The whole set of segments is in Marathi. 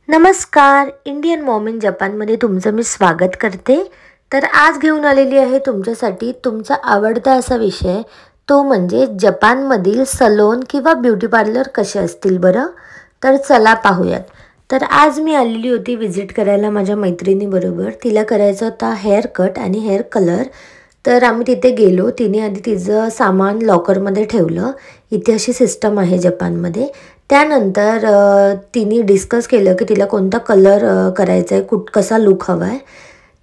नमस्कार. इंडियन मॉम इन जपानमध्ये तुमचं मी स्वागत करते. तर आज घेऊन आलेली आहे तुमच्यासाठी तुमचा आवडता असा विषय, तो म्हणजे जपानमधील सलोन किंवा ब्युटी पार्लर कसे असतील बरं. तर चला पाहूयात. तर आज मी आलेली होती व्हिजिट करायला माझ्या मैत्रिणीबरोबर. तिला करायचा होता हेअर कट आणि हेअर कलर. तर आम्ही तिथे गेलो. तिने आधी तिचं सामान लॉकरमध्ये ठेवलं. इथे अशी सिस्टम आहे जपानमध्ये. त्यानंतर तिने डिस्कस केलं की तिला कोणता कलर करायचा आहे, कसा लुक हवा आहे.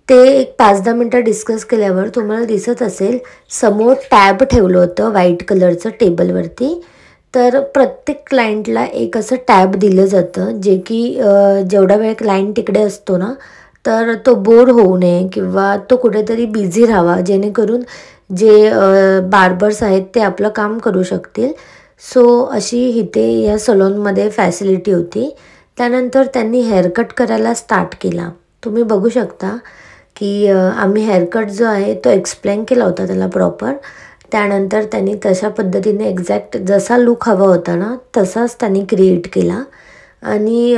ते एक 5-10 मिनटं डिस्कस केल्यावर तुम्हाला दिसत असेल समोर टॅब ठेवलं होतं व्हाईट कलरचं टेबलवरती. तर प्रत्येक क्लायंटला एक असं टॅब दिलं जातं, जे की जेवढा वेळ क्लायंट तिकडे असतो ना, तर तो बोर होऊ नये किंवा तो कुठेतरी बिझी राहावा, जेणेकरून जे बार्बर्स आहेत ते आपलं काम करू शकतील. सो अशी इथे या सलूनमध्ये फॅसिलिटी होती. त्यानंतर त्यांनी हेअरकट करायला स्टार्ट केला. तुम्ही बघू शकता की आम्ही हेअरकट जो आहे तो एक्सप्लेन केला होता त्याला प्रॉपर. त्यानंतर त्यांनी तशा पद्धतीने एक्झॅक्ट जसा लूक हवा होता ना तसाच त्यांनी क्रिएट केला. आणि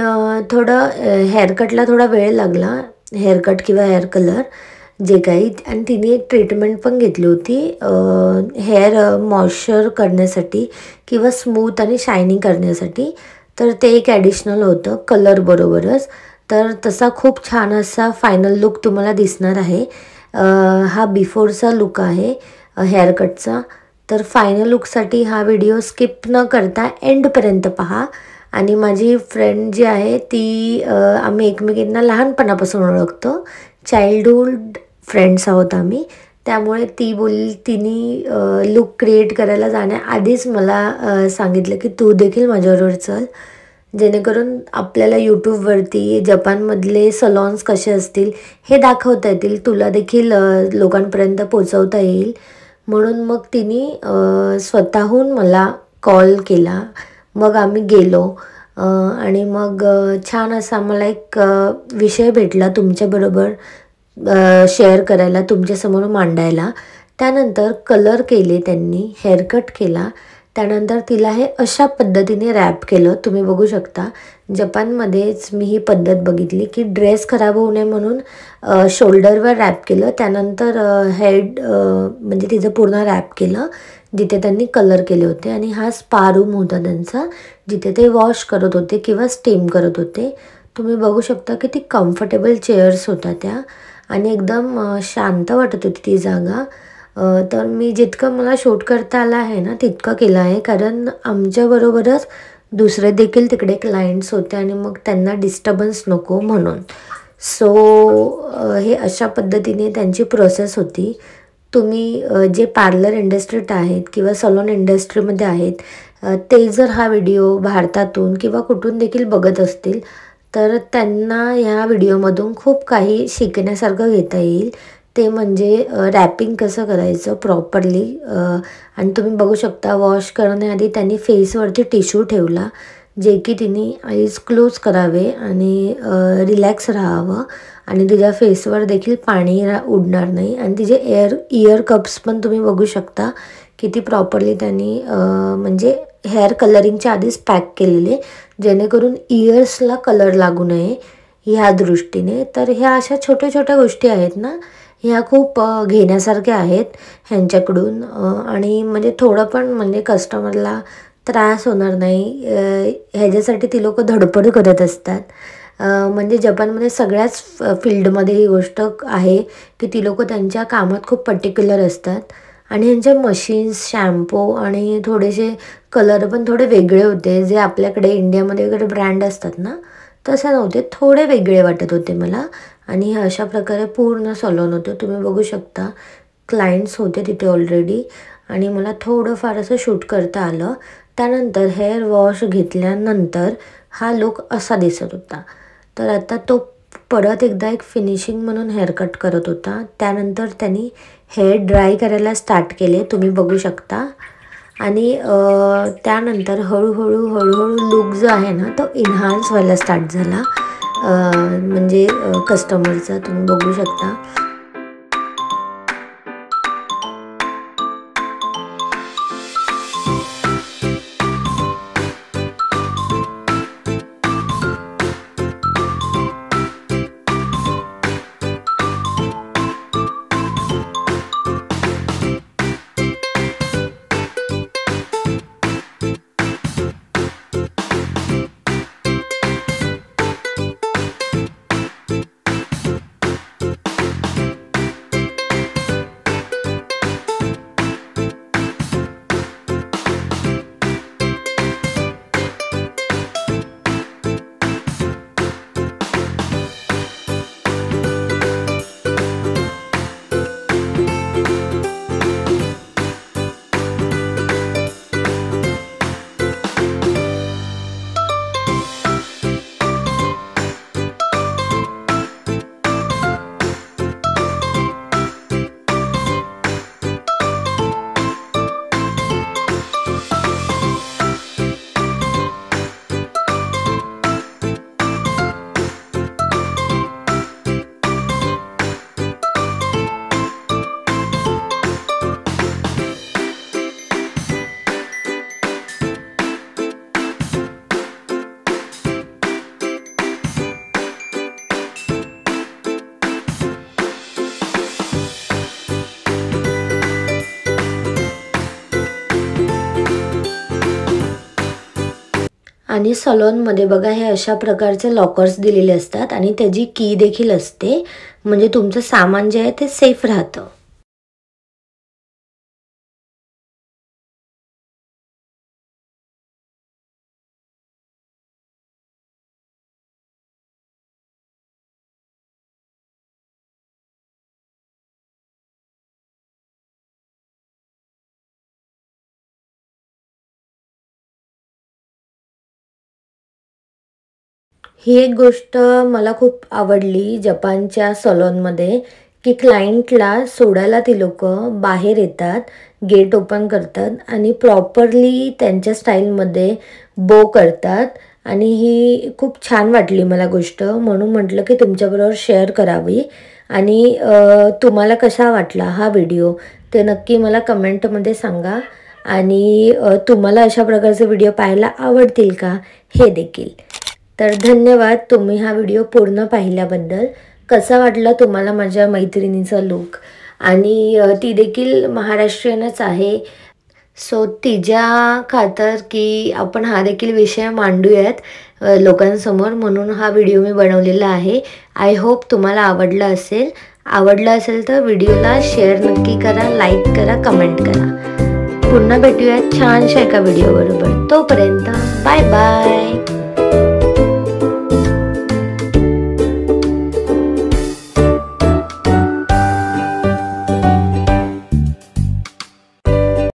थोडं हेअरकटला थोडा वेळ लागला, हेअरकट किंवा हेअर कलर जे काही. आणि तिने एक ट्रीटमेंट पण घेतली होती हेअर मॉइश्चर करण्यासाठी किंवा स्मूथ आणि शायनिंग करण्यासाठी. तर ते एक ॲडिशनल होतं कलरबरोबरच. तर तसा खूप छान असा फायनल लुक तुम्हाला दिसणार आहे. हा बिफोरचा लुक आहे हेअरकटचा. तर फायनल लुकसाठी हा व्हिडिओ स्किप न करता एंडपर्यंत पहा. आणि माझी फ्रेंड जी आहे ती आम्ही एकमेकींना लहानपणापासून ओळखतो, चाइल्डहूड फ्रेंड्स आहोत आम्ही. त्यामुळे ती तिने लुक क्रिएट करायला जाण्याआधीच मला सांगितलं की तू देखील माझ्याबरोबर चल, जेणेकरून आपल्याला यूट्यूबवरती जपानमधले सलॉन्स कसे असतील हे दाखवता येतील, तुला देखील लोकांपर्यंत पोचवता येईल. म्हणून मग तिने स्वतःहून मला कॉल केला. मग आम्ही गेलो आणि मग छान असा आम्हाला एक विषय भेटला तुमच्याबरोबर शेअर करायला, तुमच्यासमोर मांडायला. त्यानंतर कलर केले त्यांनी, हेअरकट केला. त्यानंतर तिला हे अशा पद्धतीने रॅप केलं. तुम्ही बघू शकता जपानमध्येच मी ही पद्धत बघितली की ड्रेस खराब होऊ नये म्हणून शोल्डरवर रॅप केलं. त्यानंतर हेड म्हणजे तिचं पूर्ण रॅप केलं जिथे त्यांनी कलर केले होते. आणि हा स्पा रूम होता त्यांचा, जिथे ते वॉश करत होते किंवा स्टीम करत होते. तुम्ही बघू शकता किती कम्फर्टेबल चेअर्स होत्या त्या आणि एकदम शांत वाटत होती ती जागा. तर मी जितकं मला शूट करता आलं आहे ना तितकं केलं आहे, कारण आमच्याबरोबरच दुसरे देखील तिकडे क्लायंट्स होते आणि मग त्यांना डिस्टर्बन्स नको म्हणून. सो हे अशा पद्धतीने त्यांची प्रोसेस होती. तुम्ही जे पार्लर इंडस्ट्रीत आहेत किंवा सलून इंडस्ट्रीमध्ये आहेत ते जर हा व्हिडिओ भारतातून किंवा कुठून देखील बघत असतील तर त्यांना ह्या व्हिडिओमधून खूप काही शिकण्यासारखं घेता येईल. ते म्हणजे रॅपिंग कसं करायचं प्रॉपरली. आणि तुम्ही बघू शकता वॉश करण्याआधी त्यांनी फेसवरती टिश्यू ठेवला, जे की तिने आईज क्लोज करावे आणि रिलॅक्स राहावं आणि तिच्या फेसवर देखील पाणी उडणार नाही. आणि तिचे इयर कप्स पण तुम्ही बघू शकता किती प्रॉपरली त्यांनी म्हणजे हेअर कलरिंगच्या आधीच पॅक केलेले, जेणेकरून इयर्सला कलर लागू नये ह्या दृष्टीने. तर ह्या अशा छोट्या छोट्या गोष्टी आहेत ना, ह्या खूप घेण्यासारख्या आहेत ह्यांच्याकडून. आणि म्हणजे थोडं पण म्हणजे कस्टमरला त्रास होणार नाही ह्याच्यासाठी ती लोक धडपड करत असतात. म्हणजे जपानमध्ये सगळ्याच फील्डमध्ये ही गोष्ट आहे की ती लोक त्यांच्या कामात खूप पर्टिक्युलर असतात. आणि ह्यांचे मशीन्स, शॅम्पू आणि थोडेसे कलर पण थोडे वेगळे होते. जे आपल्याकडे इंडियामध्ये वगैरे ब्रँड असतात ना तसे नव्हते, थोडे वेगळे वाटत होते मला. आणि हे अशा प्रकारे पूर्ण सलून होते. तुम्ही बघू शकता क्लायंट्स होते तिथे ऑलरेडी आणि मला थोडंफार असं शूट करता आलं. त्यानंतर हेअर वॉश घेतल्यानंतर हा लुक असा दिसत होता. तर आता तो परत एकदा एक फिनिशिंग म्हणून हेअरकट करत होता. त्यानंतर त्यांनी हेअर ड्राय करायला स्टार्ट केले, तुम्ही बघू शकता. आणि त्यानंतर हळूहळू लुक जो आहे ना तो इन्हान्स व्हायला स्टार्ट झाला म्हणजे कस्टमरचा. तुम्ही बघू शकता आणि सलॉनमध्ये बघा हे अशा प्रकारचे लॉकर्स दिलेले असतात आणि त्याची की देखील असते, म्हणजे तुमचं सामान जे आहे ते सेफ राहतं. ही एक गोष्ट मला खूप आवडली जपानच्या सलॉनमध्ये, की क्लायंटला सोडायला ती लोकं बाहेर येतात, गेट ओपन करतात आणि प्रॉपरली त्यांच्या स्टाईलमध्ये बो करतात. आणि ही खूप छान वाटली मला गोष्ट, म्हणून म्हटलं की तुमच्याबरोबर शेअर करावी. आणि तुम्हाला कसा वाटला हा व्हिडिओ ते नक्की मला कमेंटमध्ये सांगा. आणि तुम्हाला अशा प्रकारचे व्हिडिओ पाहायला आवडतील का हे देखील. तर धन्यवाद तुम्ही हा व्हिडिओ पूर्ण पाहिल्याबद्दल. कसा वाटला तुम्हाला माझ्या मैत्रिणीचा लूक, आणि ती देखील महाराष्ट्रीयनच आहे. सो तिच्या खातर की आपण हा देखील विषय मांडूयात लोकांसमोर, म्हणून हा व्हिडिओ मी बनवलेला आहे. आय होप तुम्हाला आवडला असेल. आवडला असेल तर व्हिडिओला शेअर नक्की करा, लाईक करा, कमेंट करा. पुन्हा भेटूयात छानशा एका व्हिडिओबरोबर. तोपर्यंत बाय बाय.